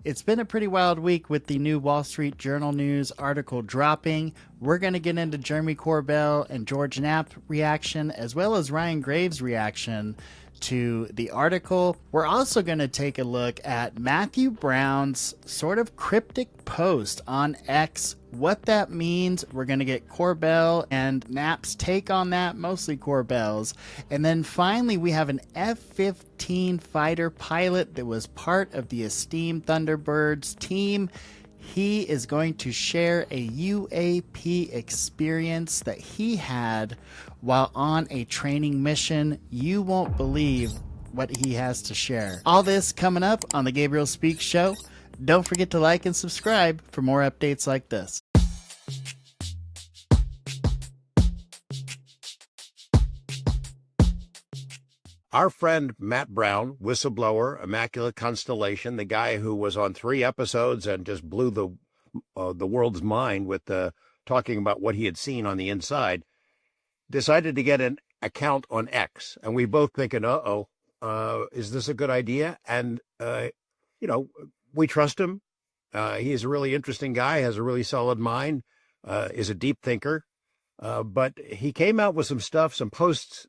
It's been a pretty wild week with the new Wall Street Journal news article dropping. We're going to get into Jeremy Corbell and George Knapp reaction, as well as Ryan Graves' reaction to the article. We're also going to take a look at Matthew Brown's sort of cryptic post on X, what that means. We're going to get Corbell and Knapp's take on that, mostly Corbell's. And then finally, we have an F-15 fighter pilot that was part of the esteemed Thunderbirds team. He is going to share a UAP experience that he had while on a training mission. You won't believe what he has to share. All this coming up on the Gabriel Speaks Show. Don't forget to like and subscribe for more updates like this. Our friend Matt Brown, whistleblower, Immaculate Constellation, the guy who was on 3 episodes and just blew the world's mind with talking about what he had seen on the inside, decided to get an account on X. And we both thinking, is this a good idea? And, we trust him. He's a really interesting guy, has a really solid mind, is a deep thinker. But he came out with some stuff, some posts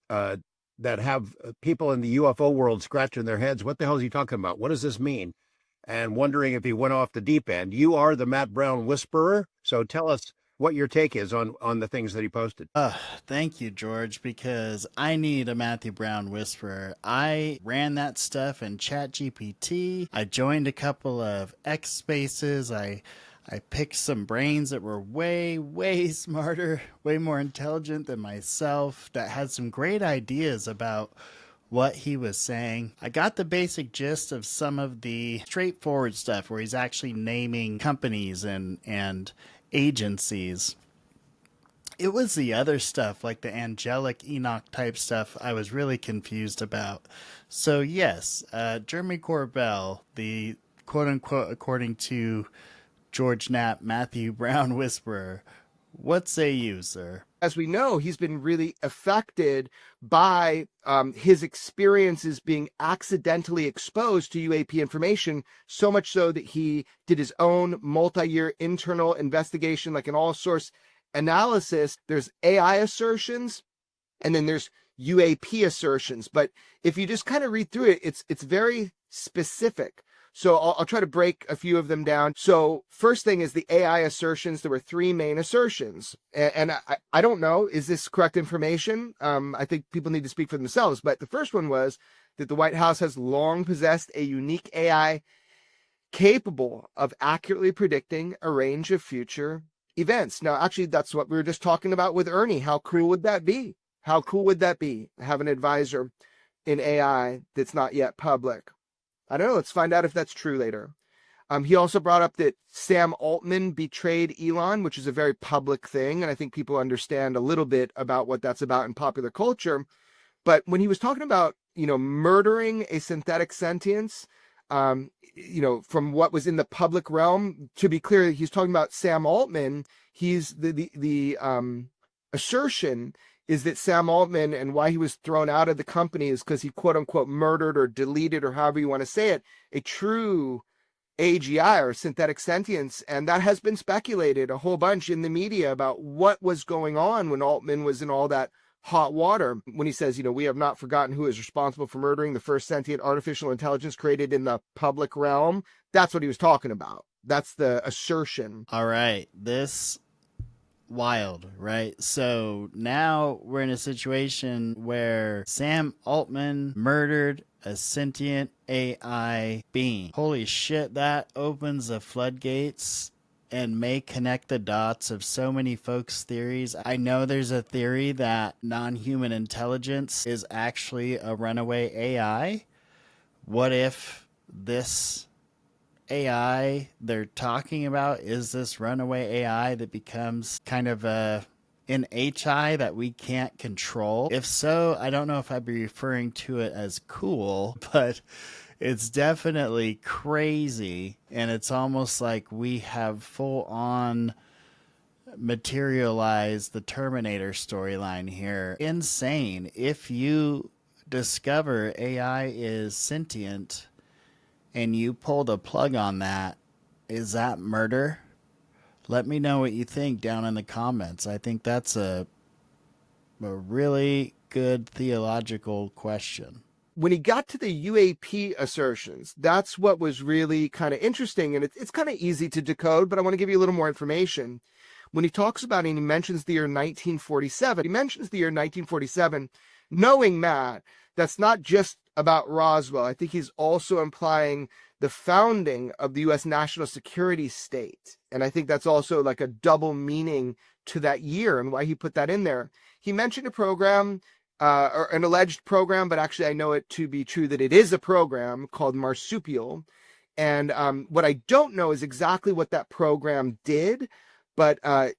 that have people in the UFO world scratching their heads. What the hell is he talking about? What does this mean? And wondering if he went off the deep end. You are the Matt Brown whisperer, so tell us what your take is on the things that he posted. Thank you, George, because I need a Matthew Brown whisperer. I ran that stuff in ChatGPT. I joined a couple of X spaces. I picked some brains that were way, way smarter, way more intelligent than myself, that had some great ideas about what he was saying. I got the basic gist of some of the straightforward stuff where he's actually naming companies and agencies. It was the other stuff, like the angelic Enoch type stuff, I was really confused about. So yes, Jeremy Corbell, the quote-unquote, according to George Knapp, Matthew Brown whisperer. What say you, sir? As we know, he's been really affected by his experiences being accidentally exposed to UAP information, so much so that he did his own multi-year internal investigation, like an all-source analysis. There's AI assertions, and then there's UAP assertions. But if you just kind of read through it, it's very specific. So I'll try to break a few of them down. So first thing is the AI assertions. There were 3 main assertions. And I don't know, is this correct information? I think people need to speak for themselves. But the first one was that the White House has long possessed a unique AI capable of accurately predicting a range of future events. Now, actually, that's what we were just talking about with Ernie. How cool would that be? How cool would that be? Have an advisor in AI that's not yet public. I don't know. Let's find out if that's true later. He also brought up that Sam Altman betrayed Elon, which is a very public thing. And I think people understand a little bit about what that's about in popular culture. But when he was talking about, murdering a synthetic sentience, from what was in the public realm, to be clear, he's talking about Sam Altman. He's the assertion is that Sam Altman, and why he was thrown out of the company, is because he quote unquote murdered or deleted, or however you want to say it, a true AGI or synthetic sentience. And that has been speculated a whole bunch in the media about what was going on when Altman was in all that hot water. When he says, we have not forgotten who is responsible for murdering the first sentient artificial intelligence created in the public realm. That's what he was talking about. That's the assertion. All right. This wild, right? So now we're in a situation where Sam Altman murdered a sentient AI being. Holy shit, that opens the floodgates and may connect the dots of so many folks' theories. I know there's a theory that non-human intelligence is actually a runaway AI. What if this AI they're talking about is this runaway AI that becomes kind of an HI that we can't control? If so, I don't know if I'd be referring to it as cool, but it's definitely crazy. And it's almost like we have full on materialized the Terminator storyline here. Insane. If you discover AI is sentient and you pulled a plug on that, is that murder? Let me know what you think down in the comments. I think that's a really good theological question. When he got to the UAP assertions, that's what was really kind of interesting. And it's kind of easy to decode, but I want to give you a little more information. When he talks about it, and he mentions the year 1947, he mentions the year 1947, knowing, Matt, that's not just about Roswell. I think he's also implying the founding of the U.S. national security state. And I think that's also like a double meaning to that year and why he put that in there. He mentioned a program, or an alleged program, but actually I know it to be true that it is a program called Marsupial. And what I don't know is exactly what that program did, but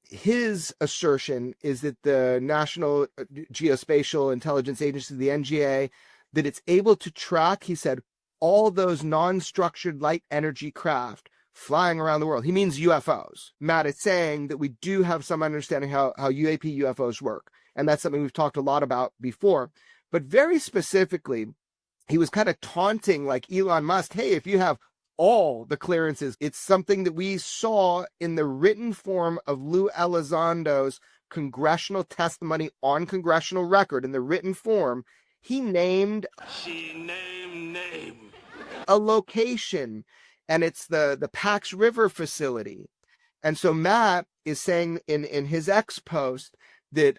his assertion is that the National Geospatial Intelligence Agency, the NGA, that it's able to track, he said, all those non-structured light energy craft flying around the world. He means UFOs. Matt is saying that we do have some understanding how UAP UFOs work. And that's something we've talked a lot about before. But very specifically, he was kind of taunting like Elon Musk, hey, if you have all the clearances, it's something that we saw in the written form of Lou Elizondo's congressional testimony on congressional record. In the written form, he named a location, and it's the Pax River facility. And so Matt is saying in his X post that,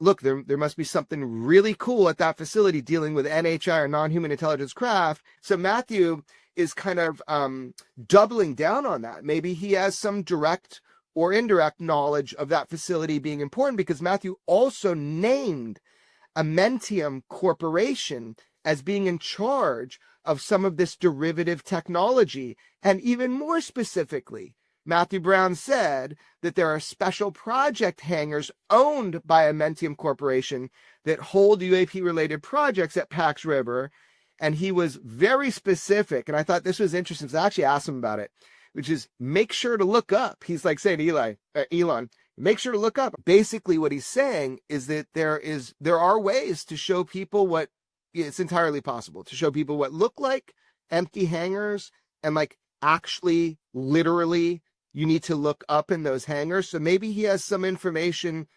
look, there must be something really cool at that facility dealing with NHI or non-human intelligence craft. So Matthew is kind of doubling down on that. Maybe he has some direct or indirect knowledge of that facility being important, because Matthew also named Amentium Corporation as being in charge of some of this derivative technology. And even more specifically, Matthew Brown said that there are special project hangars owned by Amentium Corporation that hold UAP-related projects at Pax River. And he was very specific, and I thought this was interesting, so I actually asked him about it, which is make sure to look up. He's like saying to Elon, make sure to look up. Basically what he's saying is that there are ways to show people what, it's entirely possible to show people what look like empty hangars, and like actually literally you need to look up in those hangars. So maybe he has some information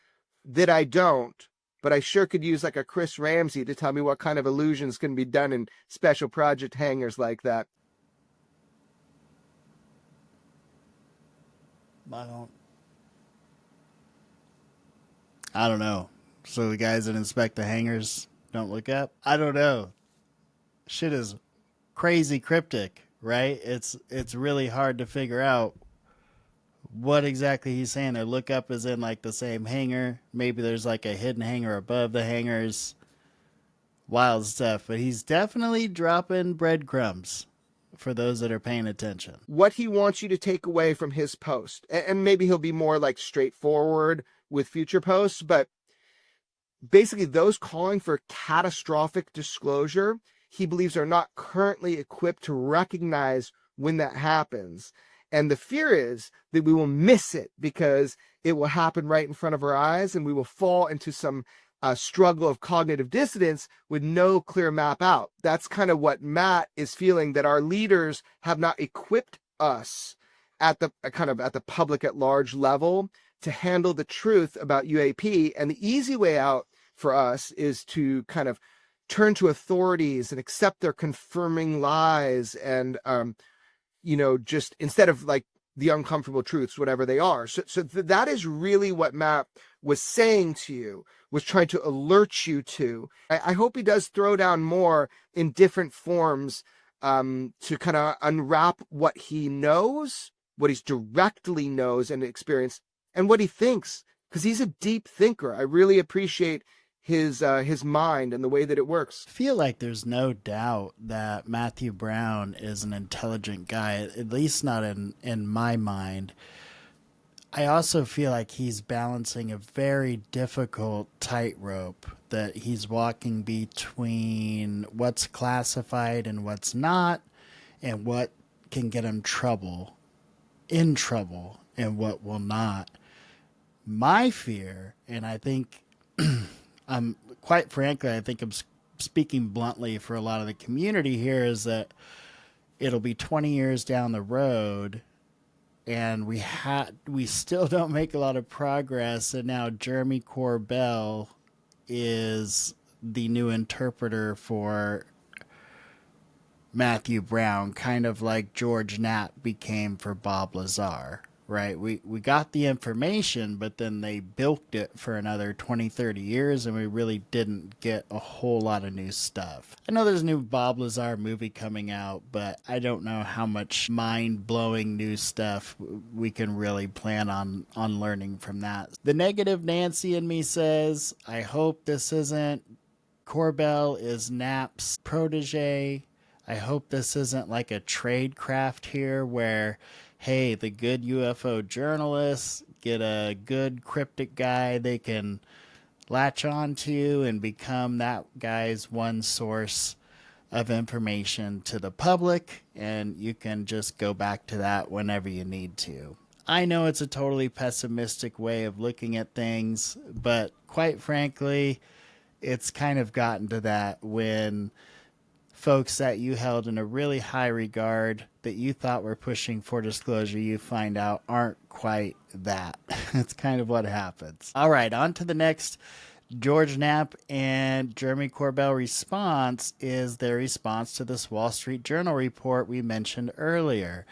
that I don't, but I sure could use like a Chris Ramsey to tell me what kind of illusions can be done in special project hangars like that. I don't know. So the guys that inspect the hangars don't look up? I don't know. Shit is crazy cryptic, right? It's really hard to figure out what exactly he's saying there. Look up is in like the same hangar. Maybe there's like a hidden hangar above the hangars. Wild stuff. But he's definitely dropping breadcrumbs for those that are paying attention. What he wants you to take away from his post, and maybe he'll be more like straightforward with future posts, but basically those calling for catastrophic disclosure, he believes are not currently equipped to recognize when that happens. And the fear is that we will miss it because it will happen right in front of our eyes, and we will fall into some struggle of cognitive dissonance with no clear map out. That's kind of what Matt is feeling, that our leaders have not equipped us at the public at large level to handle the truth about UAP. And the easy way out for us is to kind of turn to authorities and accept their confirming lies, and just instead of like the uncomfortable truths, whatever they are. So that is really what Matt was saying to you, was trying to alert you to. I hope he does throw down more in different forms to kind of unwrap what he knows, what he's directly knows and experienced, and what he thinks, because he's a deep thinker. I really appreciate his mind and the way that it works. I feel like there's no doubt that Matthew Brown is an intelligent guy, at least not in my mind. I also feel like he's balancing a very difficult tightrope that he's walking between what's classified and what's not, and what can get him in trouble, and what will not. My fear, and I think quite frankly, I think I'm speaking bluntly for a lot of the community here, is that it'll be 20 years down the road, and we still don't make a lot of progress. And now Jeremy Corbell is the new interpreter for Matthew Brown, kind of like George Knapp became for Bob Lazar, right? We got the information, but then they bilked it for another 20, 30 years, and we really didn't get a whole lot of new stuff. I know there's a new Bob Lazar movie coming out, but I don't know how much mind-blowing new stuff we can really plan on learning from that. The negative Nancy in me says, I hope this isn't Corbell is Knapp's protege. I hope this isn't like a trade craft here where, hey, the good UFO journalists get a good cryptic guy they can latch on to and become that guy's one source of information to the public, and you can just go back to that whenever you need to. I know it's a totally pessimistic way of looking at things, but quite frankly, it's kind of gotten to that when folks that you held in a really high regard that you thought were pushing for disclosure, you find out aren't quite that. It's kind of what happens. All right, on to the next. George Knapp and Jeremy Corbell response is their response to this Wall Street Journal report we mentioned earlier.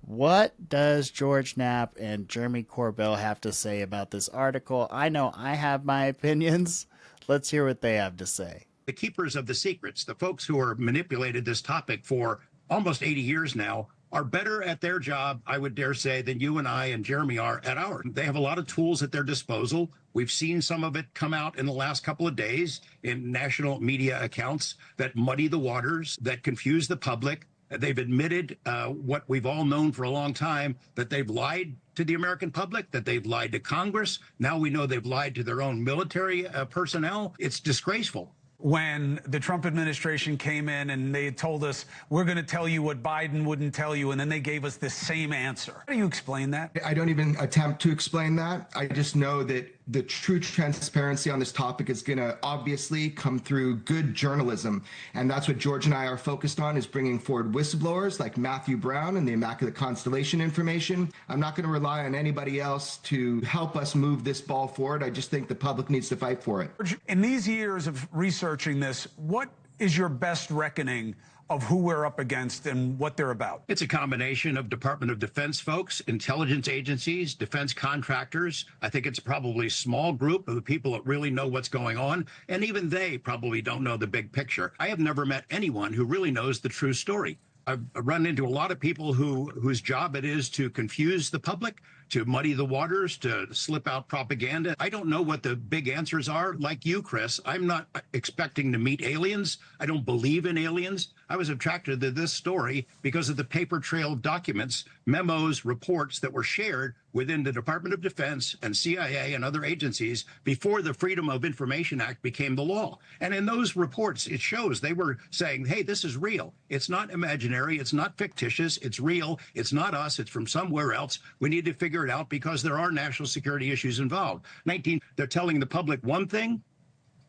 What does George Knapp and Jeremy Corbell have to say about this article? I know I have my opinions. Let's hear what they have to say. The keepers of the secrets, the folks who have manipulated this topic for almost 80 years now, are better at their job, I would dare say, than you and I and Jeremy are at ours. They have a lot of tools at their disposal. We've seen some of it come out in the last couple of days in national media accounts that muddy the waters, that confuse the public. They've admitted what we've all known for a long time, that they've lied to the American public, that they've lied to Congress. Now we know they've lied to their own military personnel. It's disgraceful. When the Trump administration came in and they told us, we're going to tell you what Biden wouldn't tell you, and then they gave us the same answer. How do you explain that? I don't even attempt to explain that. I just know that the true transparency on this topic is going to obviously come through good journalism. And that's what George and I are focused on, is bringing forward whistleblowers like Matthew Brown and the Immaculate Constellation information. I'm not going to rely on anybody else to help us move this ball forward. I just think the public needs to fight for it. In these years of researching this, what is your best reckoning of who we're up against and what they're about? It's a combination of Department of Defense folks, intelligence agencies, defense contractors. I think it's probably a small group of the people that really know what's going on, and even they probably don't know the big picture. I have never met anyone who really knows the true story. I've run into a lot of people whose job it is to confuse the public, to muddy the waters, to slip out propaganda. I don't know what the big answers are. Like you, Chris, I'm not expecting to meet aliens. I don't believe in aliens. I was attracted to this story because of the paper trail of documents, memos, reports that were shared within the Department of Defense and CIA and other agencies before the Freedom of Information Act became the law. And in those reports, it shows they were saying, hey, this is real. It's not imaginary. It's not fictitious. It's real. It's not us. It's from somewhere else. We need to figure it out because there are national security issues involved. They're telling the public one thing.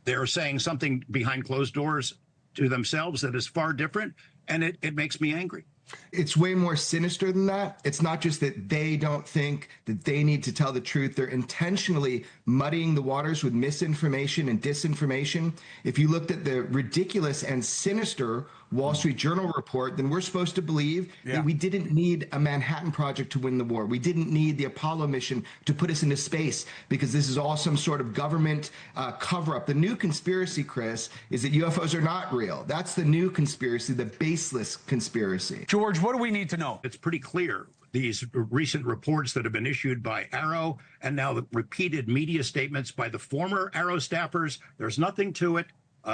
They're saying something behind closed doors to themselves that is far different. And it makes me angry. It's way more sinister than that. It's not just that they don't think that they need to tell the truth. They're intentionally muddying the waters with misinformation and disinformation. If you looked at the ridiculous and sinister Wall Street Journal report, then we're supposed to believe that we didn't need a Manhattan Project to win the war. We didn't need the Apollo mission to put us into space because this is all some sort of government cover-up. The new conspiracy, Chris, is that UFOs are not real. That's the new conspiracy, the baseless conspiracy. George, what do we need to know? It's pretty clear. These recent reports that have been issued by Arrow and now the repeated media statements by the former Arrow staffers, there's nothing to it.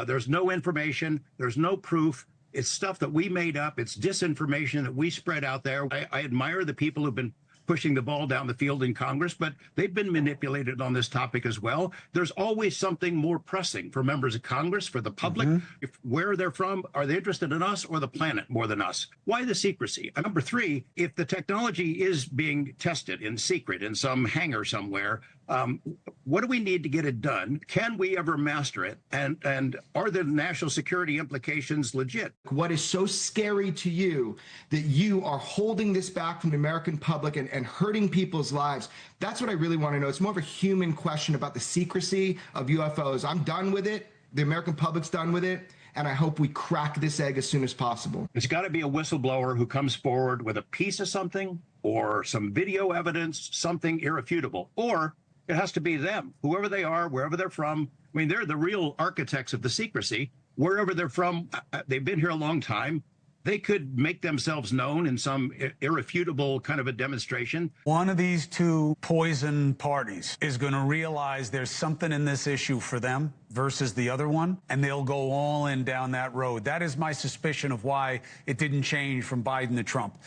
There's no information. There's no proof. It's stuff that we made up. It's disinformation that we spread out there. I admire the people who've been pushing the ball down the field in Congress, but they've been manipulated on this topic as well. There's always something more pressing for members of Congress, for the public. Where they're from, are they interested in us or the planet more than us? Why the secrecy? Number three, if the technology is being tested in secret in some hangar somewhere, What do we need to get it done? Can we ever master it? And are the national security implications legit? What is so scary to you that you are holding this back from the American public and hurting people's lives? That's what I really want to know. It's more of a human question about the secrecy of UFOs. I'm done with it. The American public's done with it. And I hope we crack this egg as soon as possible. It's got to be a whistleblower who comes forward with a piece of something or some video evidence, something irrefutable, or it has to be them, whoever they are, wherever they're from. I mean, they're the real architects of the secrecy. Wherever they're from, they've been here a long time. They could make themselves known in some irrefutable kind of a demonstration. One of these two poison parties is going to realize there's something in this issue for them versus the other one, and they'll go all in down that road. That is my suspicion of why it didn't change from Biden to Trump.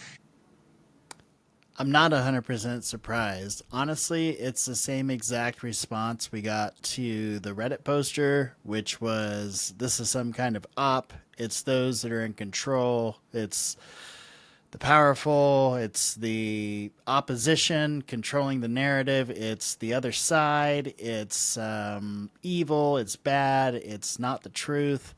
I'm not 100% surprised. Honestly, it's the same exact response we got to the Reddit poster, which was, this is some kind of op. It's those that are in control. It's the powerful. It's the opposition controlling the narrative. It's the other side. It's evil. It's bad. It's not the truth.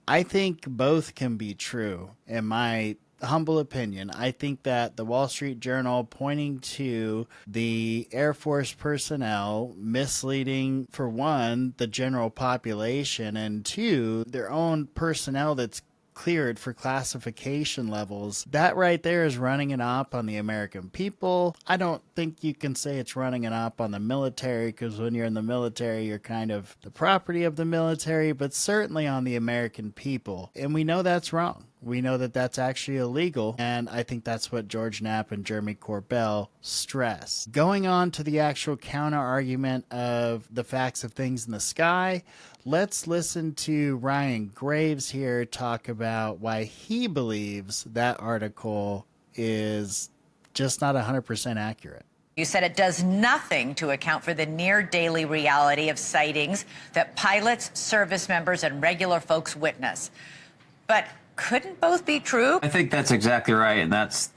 I think both can be true, in my humble opinion. I think that the Wall Street Journal pointing to the Air Force personnel misleading, for one, the general population, and two, their own personnel that's cleared for classification levels, that right there is running an op on the American people. I don't think you can say it's running an op on the military, because when you're in the military, you're kind of the property of the military, but certainly on the American people. And we know that's wrong. We know that that's actually illegal, and I think that's what George Knapp and Jeremy Corbell stress. Going on to the actual counter argument of the facts of things in the sky, let's listen to Ryan Graves here talk about why he believes that article is just not 100% accurate. You said it does nothing to account for the near daily reality of sightings that pilots, service members, and regular folks witness. But couldn't both be true? I think that's exactly right, and that's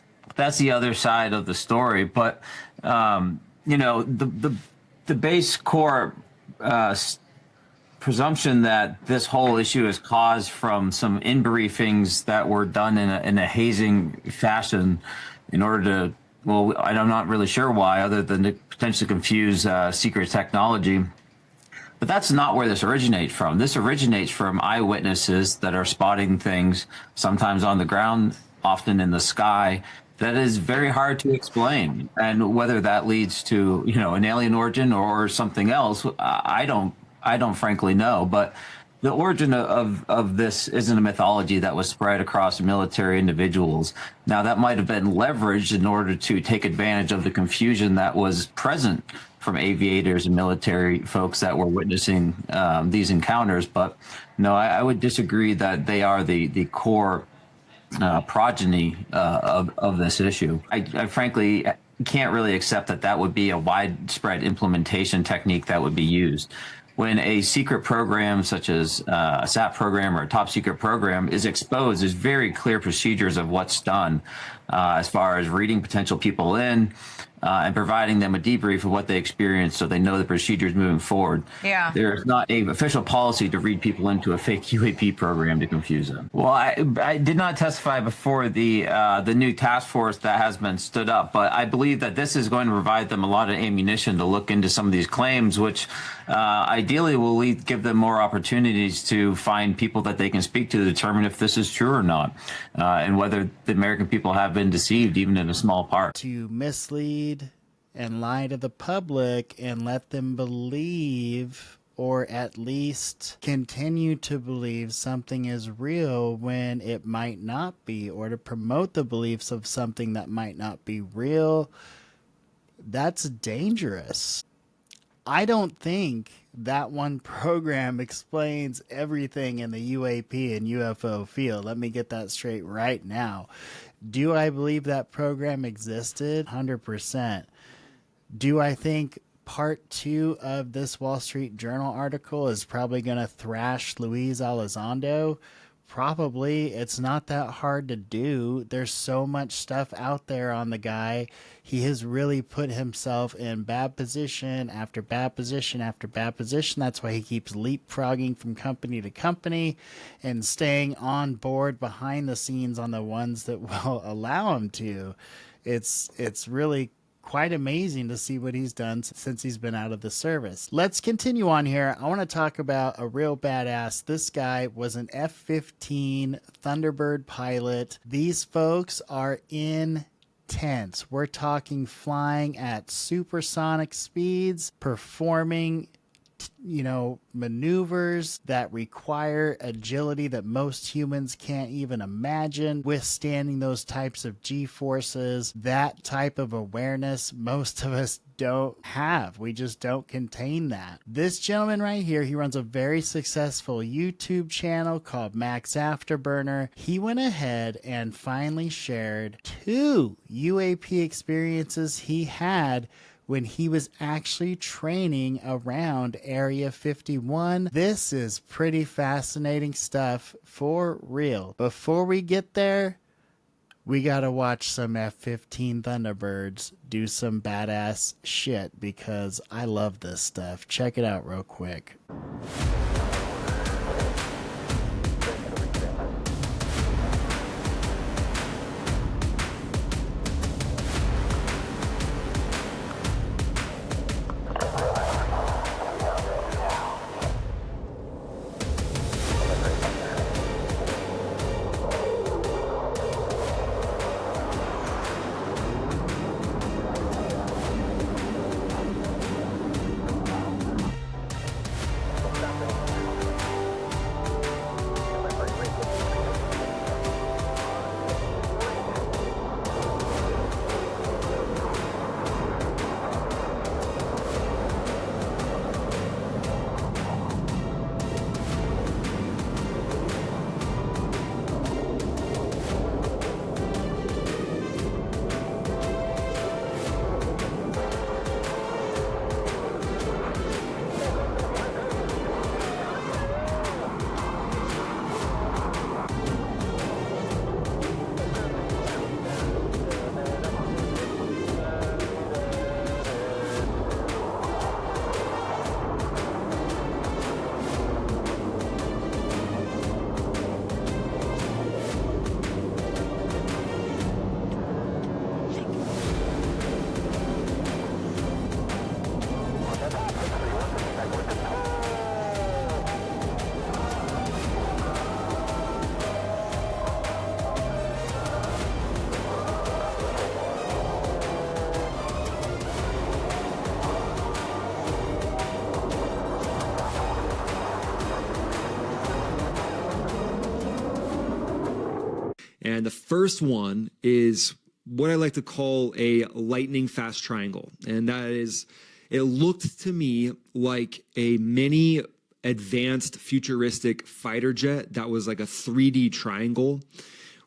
the other side of the story. But you know, the base core presumption that this whole issue is caused from some in-briefings that were done in a hazing fashion in order to, well, I'm not really sure why, other than to potentially confuse secret technology. But that's not where this originates from. This originates from eyewitnesses that are spotting things, sometimes on the ground, often in the sky, that is very hard to explain. And whether that leads to, you know, an alien origin or something else, I don't frankly know. But the origin of this isn't a mythology that was spread across military individuals. Now, that might have been leveraged in order to take advantage of the confusion that was present from aviators and military folks that were witnessing these encounters. But no, I would disagree that they are the core progeny of this issue. I frankly can't really accept that would be a widespread implementation technique that would be used. When a secret program such as a SAP program or a top secret program is exposed, there's very clear procedures of what's done as far as reading potential people in and providing them a debrief of what they experienced so they know the procedures moving forward. Yeah. There's not a official policy to read people into a fake UAP program to confuse them. Well, I did not testify before the new task force that has been stood up, but I believe that this is going to provide them a lot of ammunition to look into some of these claims, which ideally will give them more opportunities to find people that they can speak to determine if this is true or not, and whether the American people have been deceived, even in a small part. To mislead and lie to the public and let them believe, or at least continue to believe, something is real when it might not be, or to promote the beliefs of something that might not be real, that's dangerous. I don't think that one program explains everything in the UAP and UFO field. Let me get that straight right now. Do I believe that program existed? 100%. Do I think part 2 of this Wall Street Journal article is probably going to thrash Luis Elizondo? Probably. It's not that hard to do. There's so much stuff out there on the guy. He has really put himself in bad position after bad position after bad position. That's why he keeps leapfrogging from company to company and staying on board behind the scenes on the ones that will allow him to. It's really quite amazing to see what he's done since he's been out of the service. Let's continue on here. I want to talk about a real badass. This guy was an F-15 Thunderbird pilot. These folks are intense. We're talking flying at supersonic speeds, performing maneuvers that require agility that most humans can't even imagine, withstanding those types of G-forces, that type of awareness most of us don't have. We just don't contain that. This gentleman right here, he runs a very successful YouTube channel called Max Afterburner. He went ahead and finally shared 2 UAP experiences he had when he was actually training around Area 51. This is pretty fascinating stuff for real. Before we get there, we gotta watch some F-15 Thunderbirds do some badass shit because I love this stuff. Check it out real quick. And the first one is what I like to call a lightning fast triangle. And that is, it looked to me like a mini advanced futuristic fighter jet that was like a 3D triangle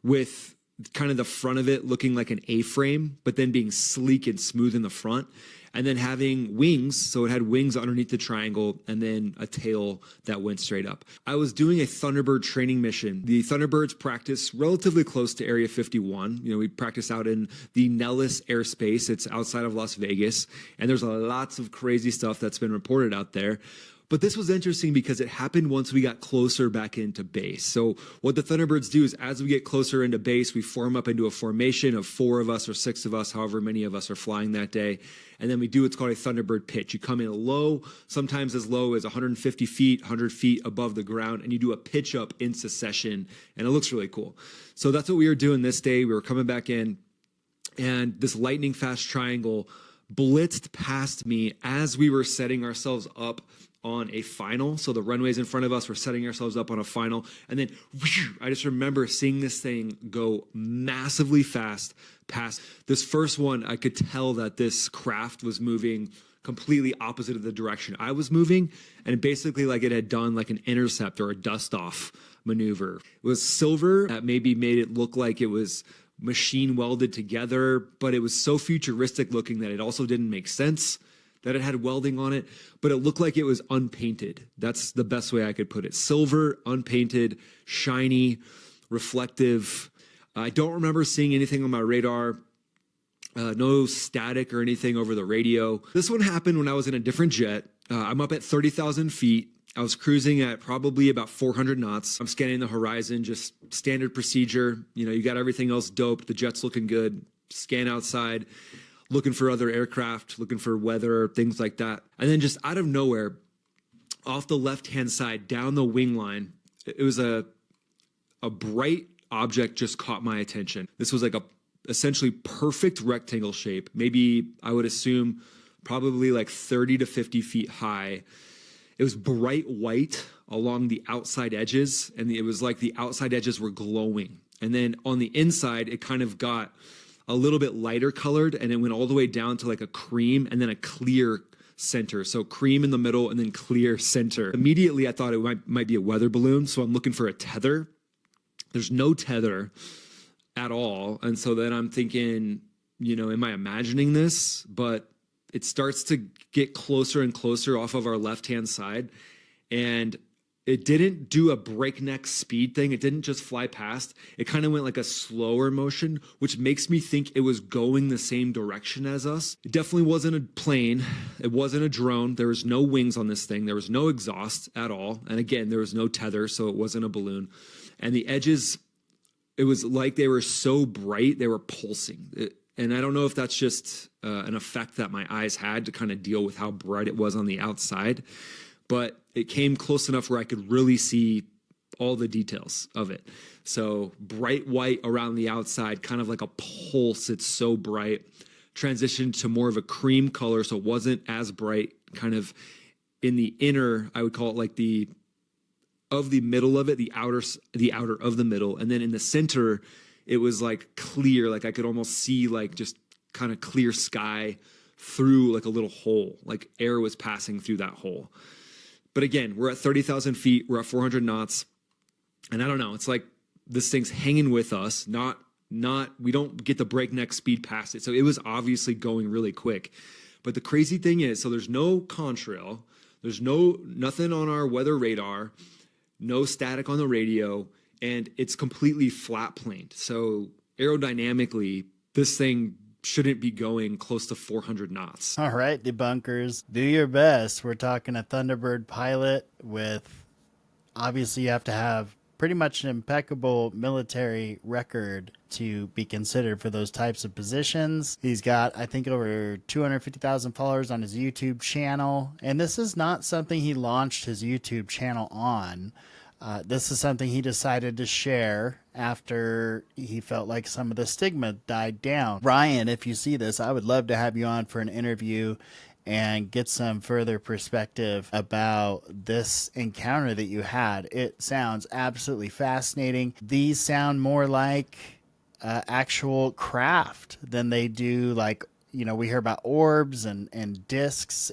with kind of the front of it looking like an A-frame, but then being sleek and smooth in the front, and then having wings. So it had wings underneath the triangle and then a tail that went straight up. I was doing a Thunderbird training mission. The Thunderbirds practice relatively close to Area 51. We practice out in the Nellis airspace. It's outside of Las Vegas, and there's lots of crazy stuff that's been reported out there. But this was interesting because it happened once we got closer back into base. So what the Thunderbirds do is as we get closer into base, we form up into a formation of 4 of us or 6 of us, however many of us are flying that day. And then we do what's called a Thunderbird pitch. You come in low, sometimes as low as 150 feet, 100 feet above the ground, and you do a pitch up in succession, and it looks really cool. So that's what we were doing this day. We were coming back in, and this lightning fast triangle blitzed past me as we were setting ourselves up on a final. So the runways in front of us, we're setting ourselves up on a final. And then whew, I just remember seeing this thing go massively fast past. This first one, I could tell that this craft was moving completely opposite of the direction I was moving. And basically like it had done like an intercept or a dust off maneuver. It was silver that maybe made it look like it was machine welded together, but it was so futuristic looking that it also didn't make sense. that it had welding on it, but it looked like it was unpainted. That's the best way I could put it. Silver, unpainted, shiny, reflective. I don't remember seeing anything on my radar. No static or anything over the radio. This one happened when I was in a different jet. I'm up at 30,000 feet. I was cruising at probably about 400 knots. I'm scanning the horizon, just standard procedure. You know, you got everything else doped. The jet's looking good. Scan outside, looking for other aircraft, looking for weather, things like that. And then just out of nowhere, off the left-hand side, down the wing line, it was a bright object just caught my attention. This was like a essentially perfect rectangle shape. Maybe I would assume probably like 30 to 50 feet high. It was bright white along the outside edges, and it was like the outside edges were glowing. And then on the inside, it kind of got a little bit lighter colored, and it went all the way down to like a cream and then a clear center. So cream in the middle and then clear center. Immediately, I thought it might be a weather balloon, so I'm looking for a tether. There's no tether at all. And so then I'm thinking, you know, am I imagining this? But it starts to get closer and closer off of our left-hand side. And it didn't do a breakneck speed thing. It didn't just fly past. It kind of went like a slower motion, which makes me think it was going the same direction as us. It definitely wasn't a plane. It wasn't a drone. There was no wings on this thing. There was no exhaust at all. And again, there was no tether, so it wasn't a balloon. And the edges, it was like they were so bright, they were pulsing. And I don't know if that's just an effect that my eyes had to kind of deal with how bright it was on the outside, but it came close enough where I could really see all the details of it. So bright white around the outside, kind of like a pulse. It's so bright. Transitioned to more of a cream color, so it wasn't as bright. Kind of in the inner, I would call it like the middle of it, the outer of the middle, and then in the center, it was like clear, like I could almost see like just kind of clear sky through like a little hole, like air was passing through that hole. But again, we're at 30,000 feet, we're at 400 knots, and I don't know, it's like this thing's hanging with us, we don't get the breakneck speed past it. So it was obviously going really quick. But the crazy thing is, so there's no contrail, there's nothing on our weather radar, no static on the radio, and it's completely flat planed. So aerodynamically, this thing shouldn't be going close to 400 knots. All right, debunkers, do your best. We're talking a Thunderbird pilot with, obviously you have to have pretty much an impeccable military record to be considered for those types of positions. He's got, I think, over 250,000 followers on his YouTube channel. And this is not something he launched his YouTube channel on. This is something he decided to share after he felt like some of the stigma died down. Ryan, if you see this, I would love to have you on for an interview and get some further perspective about this encounter that you had. It sounds absolutely fascinating. These sound more like actual craft than they do like, you know, we hear about orbs and discs,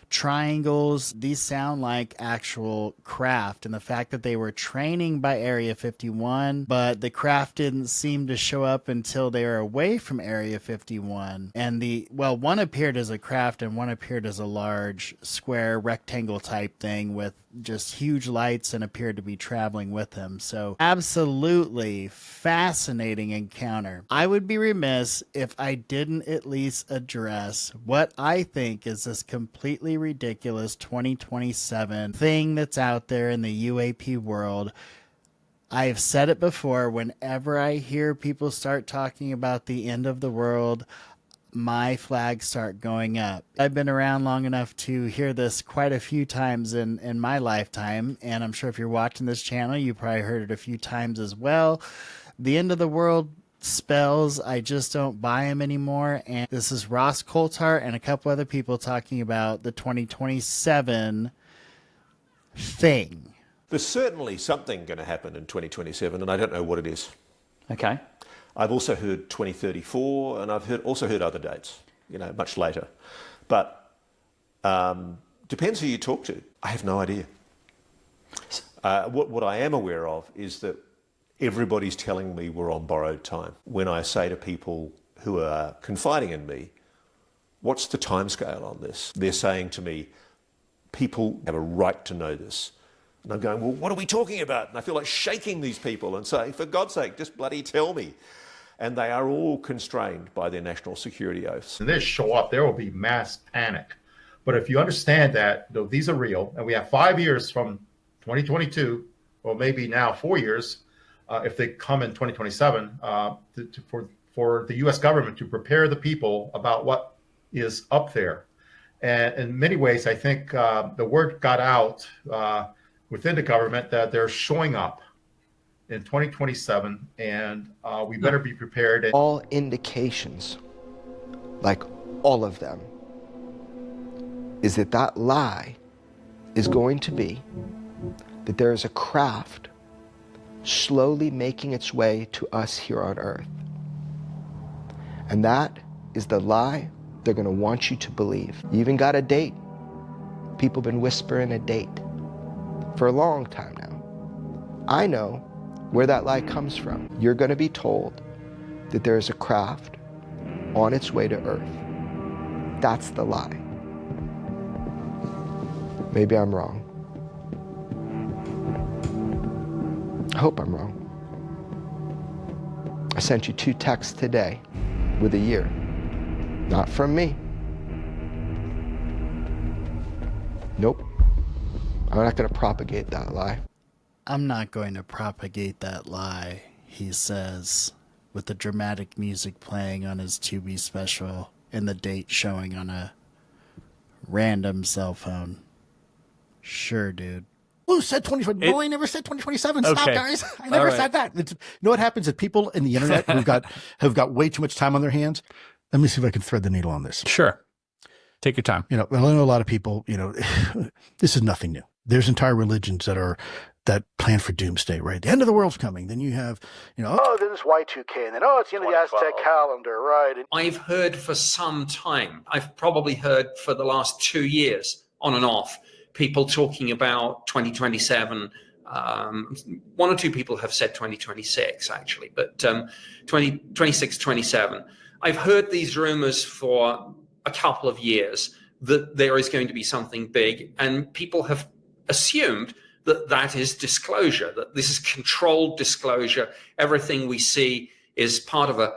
triangles. These sound like actual craft. And the fact that they were training by Area 51, but the craft didn't seem to show up until they were away from Area 51. And one appeared as a craft and one appeared as a large square rectangle type thing with just huge lights and appeared to be traveling with him. So absolutely fascinating encounter. I would be remiss if I didn't at least address what I think is this completely ridiculous 2027 thing that's out there in the UAP world. I've said it before, whenever I hear people start talking about the end of the world, my flags start going up. I've been around long enough to hear this quite a few times in my lifetime, and I'm sure if you're watching this channel, you probably heard it a few times as well. The end of the world spells, I just don't buy them anymore. And this is Ross Coulthart and a couple other people talking about the 2027 thing. There's certainly something going to happen in 2027, and I don't know what it is. Okay. I've also heard 2034, and I've also heard other dates, much later. But depends who you talk to. I have no idea. What I am aware of is that everybody's telling me we're on borrowed time. When I say to people who are confiding in me, What's the timescale on this? They're saying to me, people have a right to know this. And I'm going, well, what are we talking about? And I feel like shaking these people and saying, for God's sake, just bloody tell me. And they are all constrained by their national security oaths. And they show up, there will be mass panic. But if you understand that these are real, and we have 5 years from 2022, or maybe now 4 years, if they come in 2027, for the U.S. government to prepare the people about what is up there. And in many ways, I think the word got out within the government that they're showing up in 2027, and we better be prepared. All indications, like all of them, is that that lie is going to be that there is a craft slowly making its way to us here on Earth. And that is the lie they're going to want you to believe. You even got a date. People have been whispering a date for a long time now. I know where that lie comes from. You're going to be told that there is a craft on its way to Earth. That's the lie. Maybe I'm wrong. I hope I'm wrong. I sent you 2 texts today with a year. Not from me. Nope. I'm not going to propagate that lie. I'm not going to propagate that lie, he says, with the dramatic music playing on his Tubi special and the date showing on a random cell phone. Sure, dude. Who said 2020? No, I never said 2027. Stop, Okay. guys. I never said that. You know what happens? That people in the internet have got way too much time on their hands. Let me see if I can thread the needle on this. Sure. Take your time. I know a lot of people, this is nothing new. There's entire religions that plan for doomsday, right? The end of the world's coming. Then you have, oh, then it's Y2K, and then, oh, it's the end of the Aztec calendar, right? I've heard for some time, I've probably heard for the last 2 years, on and off, people talking about 2027. 1 or 2 people have said 2026, actually, but 2026, 27. I've heard these rumors for a couple of years that there is going to be something big, and people have assumed that that is disclosure, that this is controlled disclosure. Everything we see is part of a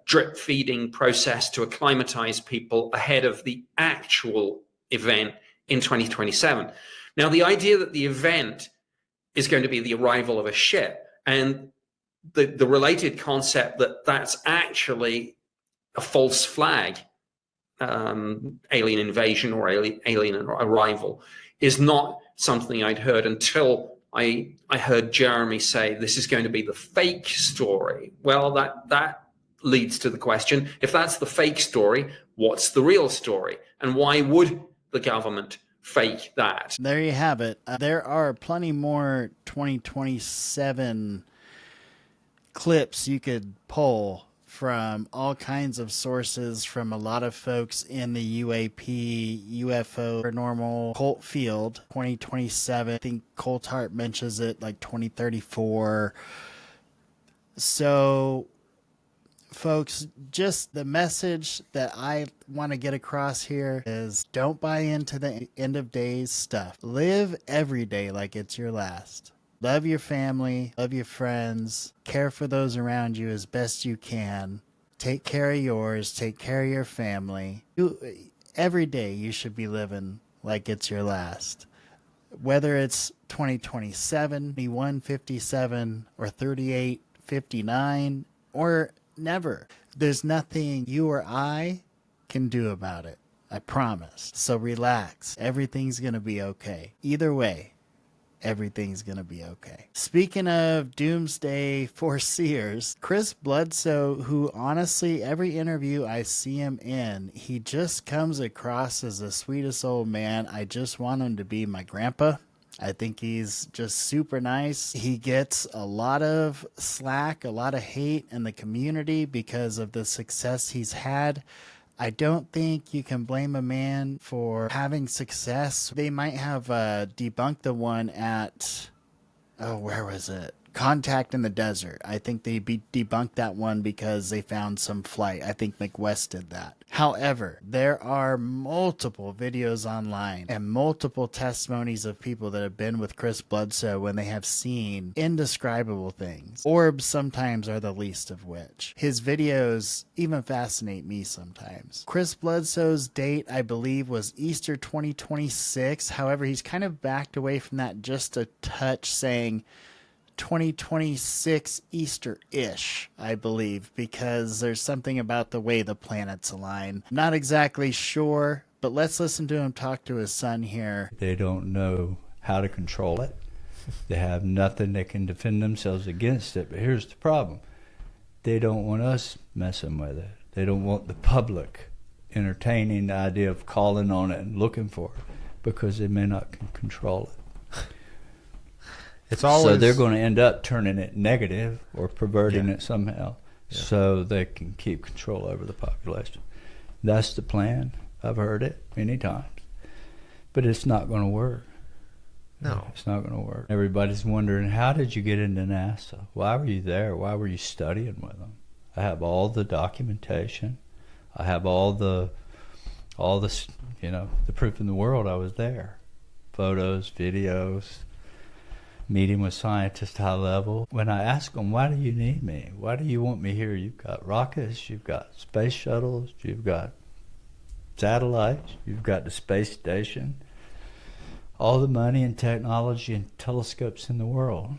drip feeding process to acclimatize people ahead of the actual event in 2027. Now, the idea that the event is going to be the arrival of a ship, and the related concept that that's actually a false flag, alien invasion or alien arrival, is not something I'd heard until I heard Jeremy say this is going to be the fake story. Well, that leads to the question, if that's the fake story, what's the real story? And why would the government fake that? There you have it. There are plenty more 2027 clips you could pull from all kinds of sources, from a lot of folks in the UAP, UFO, paranormal cult field. 2027, I think Coulthard mentions it like 2034. So, folks, just the message that I want to get across here is don't buy into the end of days stuff. Live every day like it's your last. Love your family, love your friends, care for those around you as best you can. Take care of yours, take care of your family. Every day you should be living like it's your last. Whether it's 2027, 2157, or 3859, or never. There's nothing you or I can do about it. I promise. So relax. Everything's going to be okay. Either way, everything's going to be okay. Speaking of doomsday foreseers, Chris Bledsoe, who honestly, every interview I see him in, he just comes across as the sweetest old man. I just want him to be my grandpa. I think he's just super nice. He gets a lot of slack, a lot of hate in the community because of the success he's had. I don't think you can blame a man for having success. They might have debunked the one at, where was it? Contact in the Desert. I think they debunked that one because they found some flight. I think McWest did that. However, there are multiple videos online and multiple testimonies of people that have been with Chris Bledsoe when they have seen indescribable things. Orbs sometimes are the least of which. His videos even fascinate me sometimes. Chris Bledsoe's date, I believe, was Easter 2026. However, he's kind of backed away from that just a touch, saying 2026 Easter-ish, I believe, because there's something about the way the planets align. Not exactly sure, but let's listen to him talk to his son here. They don't know how to control it. They have nothing that can defend themselves against it. But here's the problem. They don't want us messing with it. They don't want the public entertaining the idea of calling on it and looking for it because they may not control it. It's always, so they're going to end up turning it negative or perverting it somehow so they can keep control over the population. That's the plan. I've heard it many times. But it's not going to work. No. It's not going to work. Everybody's wondering, how did you get into NASA? Why were you there? Why were you studying with them? I have all the documentation. I have all the the proof in the world I was there. Photos, videos, meeting with scientists high level. When I ask them, why do you need me? Why do you want me here? You've got rockets, you've got space shuttles, you've got satellites, you've got the space station, all the money and technology and telescopes in the world.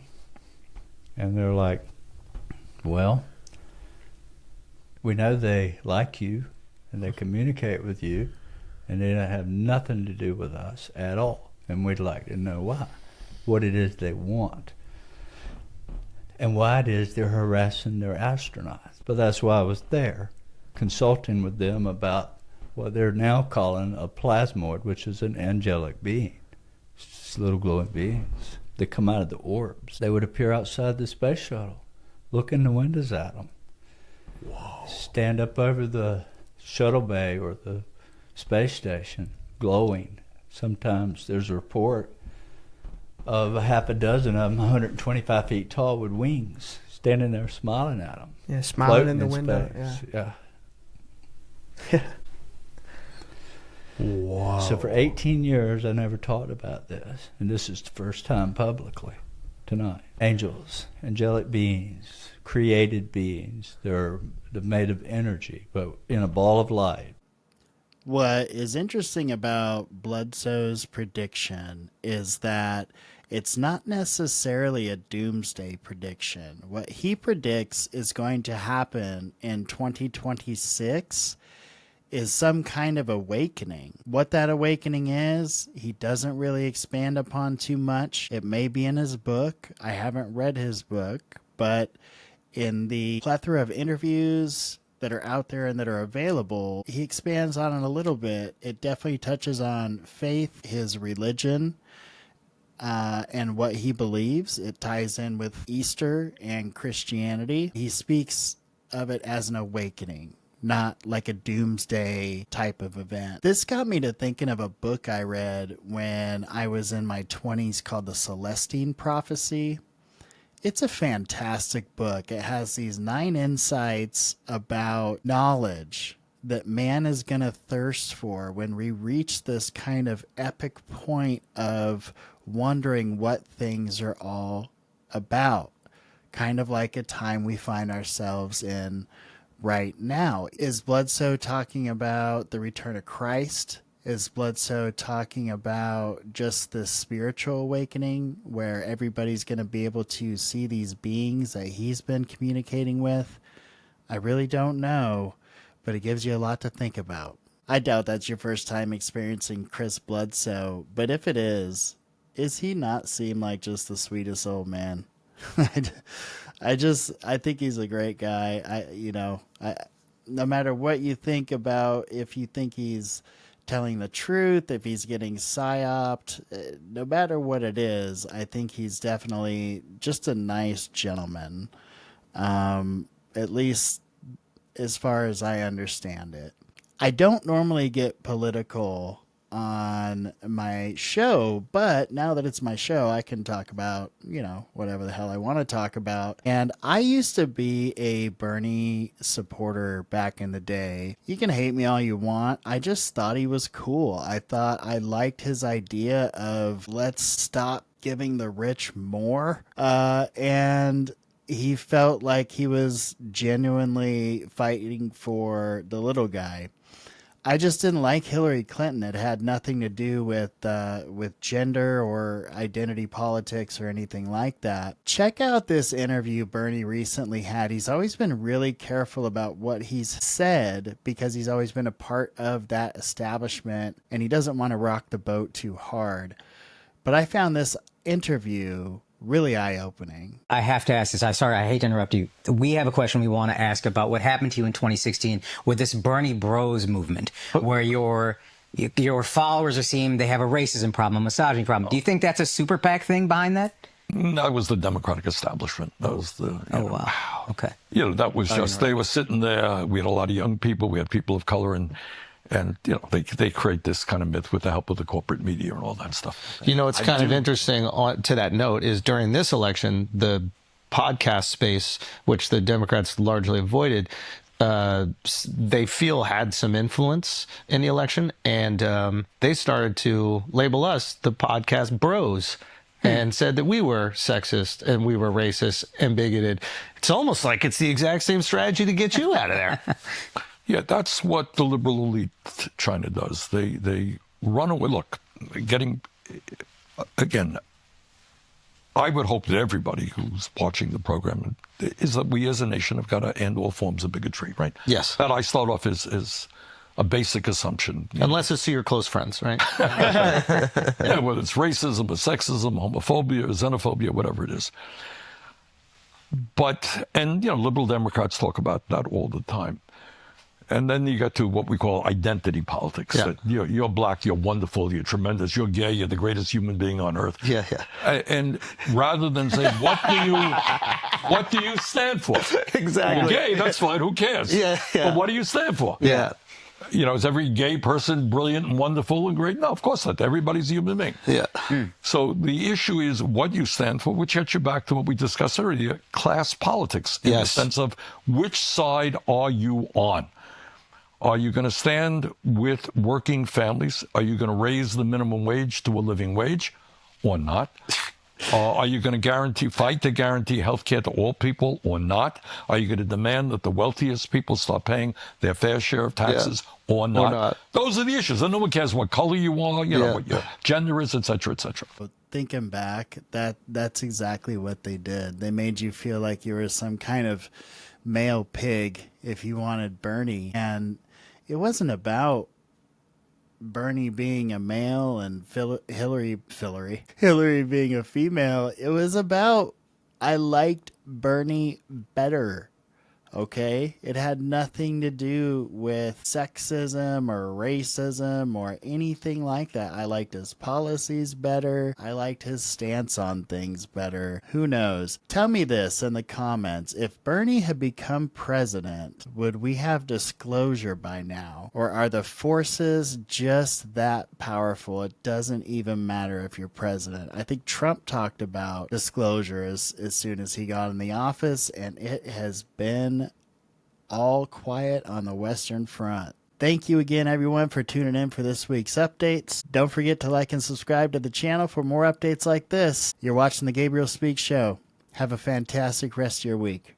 And they're like, well, we know they like you and they communicate with you and they don't have nothing to do with us at all. And we'd like to know why. What it is they want, and why it is they're harassing their astronauts. But that's why I was there, consulting with them about what they're now calling a plasmoid, which is an angelic being. It's just little glowing beings that come out of the orbs. They would appear outside the space shuttle, look in the windows at them, stand up over the shuttle bay or the space station, glowing. Sometimes there's a report of a half a dozen of them, 125 feet tall, with wings, standing there smiling at them. Yeah, smiling in the window. Space. Yeah. Wow. So for 18 years, I never talked about this, and this is the first time publicly tonight. Angels, angelic beings, created beings. They're made of energy, but in a ball of light. What is interesting about Bledsoe's prediction is that it's not necessarily a doomsday prediction. What he predicts is going to happen in 2026 is some kind of awakening. What that awakening is, he doesn't really expand upon too much. It may be in his book. I haven't read his book, but in the plethora of interviews that are out there and that are available, he expands on it a little bit. It definitely touches on faith, his religion, and what he believes. It ties in with Easter and Christianity. He speaks of it as an awakening, not like a doomsday type of event. This got me to thinking of a book I read when I was in my 20s called The Celestine Prophecy. It's a fantastic book. It has these 9 insights about knowledge that man is going to thirst for when we reach this kind of epic point of wondering what things are all about. Kind of like a time we find ourselves in right now. Is Bledsoe talking about the return of Christ? Is Bledsoe talking about just this spiritual awakening where everybody's going to be able to see these beings that he's been communicating with? I really don't know, but it gives you a lot to think about. I doubt that's your first time experiencing Chris Bledsoe, but if it is he not seem like just the sweetest old man? I think he's a great guy. No matter what you think about, if you think he's telling the truth, if he's getting psyoped, no matter what it is, I think he's definitely just a nice gentleman, at least as far as I understand it. I don't normally get political on my show, but now that it's my show, I can talk about, whatever the hell I want to talk about. And I used to be a Bernie supporter back in the day. You can hate me all you want. I just thought he was cool. I thought I liked his idea of let's stop giving the rich more. And he felt like he was genuinely fighting for the little guy. I just didn't like Hillary Clinton. It had nothing to do with gender or identity politics or anything like that. Check out this interview Bernie recently had. He's always been really careful about what he's said because he's always been a part of that establishment and he doesn't want to rock the boat too hard. But I found this interview really eye-opening. I have to ask this. I'm sorry, I hate to interrupt you. We have a question we want to ask about what happened to you in 2016 with this Bernie Bros movement, where your followers are seeing they have a racism problem, a misogyny problem. Do you think that's a super PAC thing behind that? That was the Democratic establishment. That was the... Wow. Okay. That was just, they were sitting there. We had a lot of young people. We had people of color and they create this kind of myth with the help of the corporate media and all that stuff. It's kind of interesting to that note is during this election, the podcast space, which the Democrats largely avoided, they feel had some influence in the election. And they started to label us the podcast bros and said that we were sexist and we were racist and bigoted. It's almost like it's the exact same strategy to get you out of there. Yeah, that's what the liberal elite China does. They run away. Look, again, I would hope that everybody who's watching the program is that we as a nation have got to end all forms of bigotry, right? Yes. That I start off as a basic assumption. Unless it's to your close friends, right? Yeah, whether it's racism or sexism, homophobia, or xenophobia, whatever it is. And liberal Democrats talk about that all the time. And then you get to what we call identity politics. Yeah. That you're black, you're wonderful, you're tremendous, you're gay, you're the greatest human being on earth. Yeah. And rather than say, what do you stand for? Exactly. Gay, that's fine, who cares? Yeah. But what do you stand for? Yeah. Is every gay person brilliant and wonderful and great? No, of course not. Everybody's a human being. Yeah. So the issue is what you stand for, which gets you back to what we discussed earlier, class politics, in the sense of which side are you on? Are you going to stand with working families? Are you going to raise the minimum wage to a living wage or not? Are you going to fight to guarantee health care to all people or not? Are you going to demand that the wealthiest people start paying their fair share of taxes or not? Those are the issues. And no one cares what color you are, what your gender is, et cetera, et cetera. But thinking back, that's exactly what they did. They made you feel like you were some kind of male pig if you wanted Bernie. And it wasn't about Bernie being a male and Hillary being a female. It was about I liked Bernie better. Okay? It had nothing to do with sexism or racism or anything like that. I liked his policies better. I liked his stance on things better. Who knows? Tell me this in the comments. If Bernie had become president, would we have disclosure by now? Or are the forces just that powerful? It doesn't even matter if you're president. I think Trump talked about disclosure as soon as he got in the office, and it has been all quiet on the Western Front. Thank you again, everyone, for tuning in for this week's updates. Don't forget to like and subscribe to the channel for more updates like this. You're watching The Gabriel Speaks Show. Have a fantastic rest of your week.